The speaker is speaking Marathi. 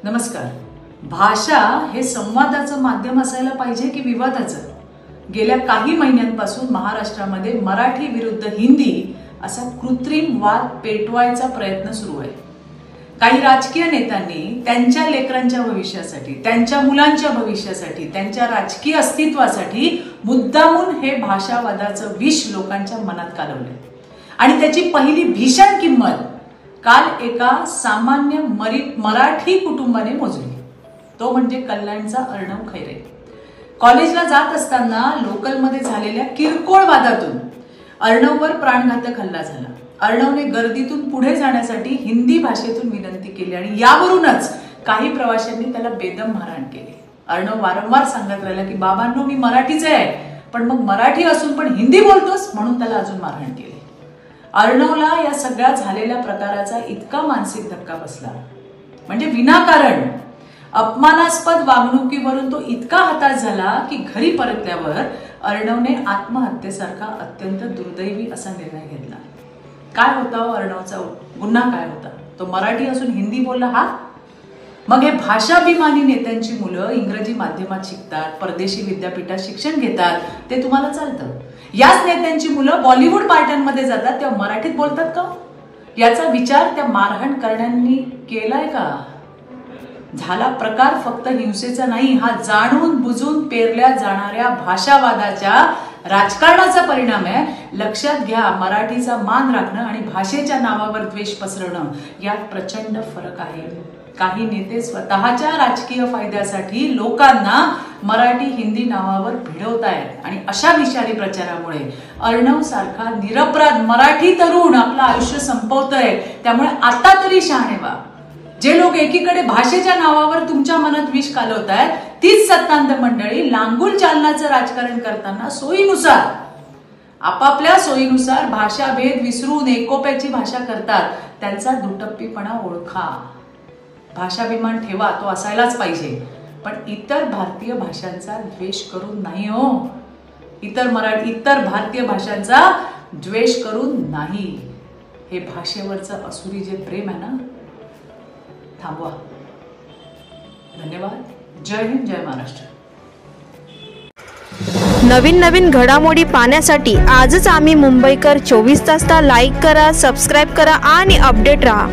नमस्कार। भाषा हे संवादाचं माध्यम असायला पाहिजे की विवादाचं? गेल्या काही महिन्यांपासून महाराष्ट्रामध्ये मराठी विरुद्ध हिंदी असा कृत्रिम वाद पेटवायचा प्रयत्न सुरू आहे। काही राजकीय नेत्यांनी त्यांच्या लेकरांच्या भविष्यासाठी, त्यांच्या मुलांच्या भविष्यासाठी, त्यांच्या राजकीय अस्तित्वासाठी मुद्दामून हे भाषावादाचं विष लोकांच्या मनात कालवले आणि त्याची पहिली भीषण किंमत काल एका सामान्य मराठी कुटुंबाने मोजली। तो म्हणजे कल्याणचा अर्णव खैरे। कॉलेजला जात असताना लोकलमध्ये झालेल्या किरकोळ वादातून अर्णववर प्राणघातक हल्ला झाला। अर्णवने गर्दीतून पुढे जाण्यासाठी हिंदी भाषेतून विनंती केली आणि यावरूनच काही प्रवाशांनी त्याला बेदम मारहाण केली। अर्णव वारंवार सांगत राहिला की बाबांनो, मी मराठीचे आहे, पण मग मराठी असून पण हिंदी बोलतोस, म्हणून त्याला अजून मारहाण केली। अर्णवला या सगळ्या झालेल्या प्रकाराचा इतका मानसिक धक्का बसला, म्हणजे विनाकारण अपमानास्पद वागणुकीवरून तो इतका हताश झाला की घरी परतल्यावर अर्णवने आत्महत्येसारखा अत्यंत दुर्दैवी असा निर्णय घेतला। काय होता अर्णवचा गुन्हा? काय होता? तो मराठी असून हिंदी बोलला हा? मग हे भाषाभिमानी नेत्यांची मुलं इंग्रजी माध्यमात शिकतात, परदेशी विद्यापीठात शिक्षण घेतात, ते तुम्हाला चालतं। याच नेत्यांची मुलं बॉलिवूड पार्ट्यांमध्ये जातात, तेव्हा मराठीत बोलतात का? याचा विचार त्या मारहाण करणाऱ्यांनी केलाय का? झाला प्रकार फक्त हिंसेचा नाही, हा जाणून बुजून पेरल्या जाणाऱ्या भाषावादाच्या राजकारणाचा परिणाम आहे। लक्षात घ्या, मराठीचा मान राखणं आणि भाषेच्या नावावर द्वेष पसरवणं यात प्रचंड फरक आहे। काही नेते स्वतःच्या राजकीय फायद्यासाठी लोकांना मराठी हिंदी नावावर भिडवतायत आणि अशा विषारी प्रचारामुळे अर्णव सारखा निरपराध मराठी तरुण आपलं आयुष्य संपवतोय। त्यामुळे आता तरी शहाणे व्हा। जे लोक एकीकडे भाषेच्या नावावर तुमच्या मनात विष कालवतायत, तीच सत्तांध मंडळी लांगुल चालनाचं राजकारण करताना सोयीनुसार, आपापल्या सोयीनुसार भाषाभेद विसरून एकोप्याची भाषा करतात। त्यांचा दुटप्पीपणा ओळखा। भाषाभिमान ठेवा, तो असायलाच पाहिजे, पण इतर भारतीय भाषांचा द्वेष करून नाही हो। इतर भारतीय भाषांचा द्वेष करून नाही। हे भाषेवरचं असुरी जे प्रेम आहे ना, थांबवा। धन्यवाद। जय हिंद, जय महाराष्ट्र। नवीन घडामोडी पाहण्यासाठी आजच आम्ही मुंबईकर 24 तासला लाईक करा, सबस्क्राईब करा आणि अपडेट रहा।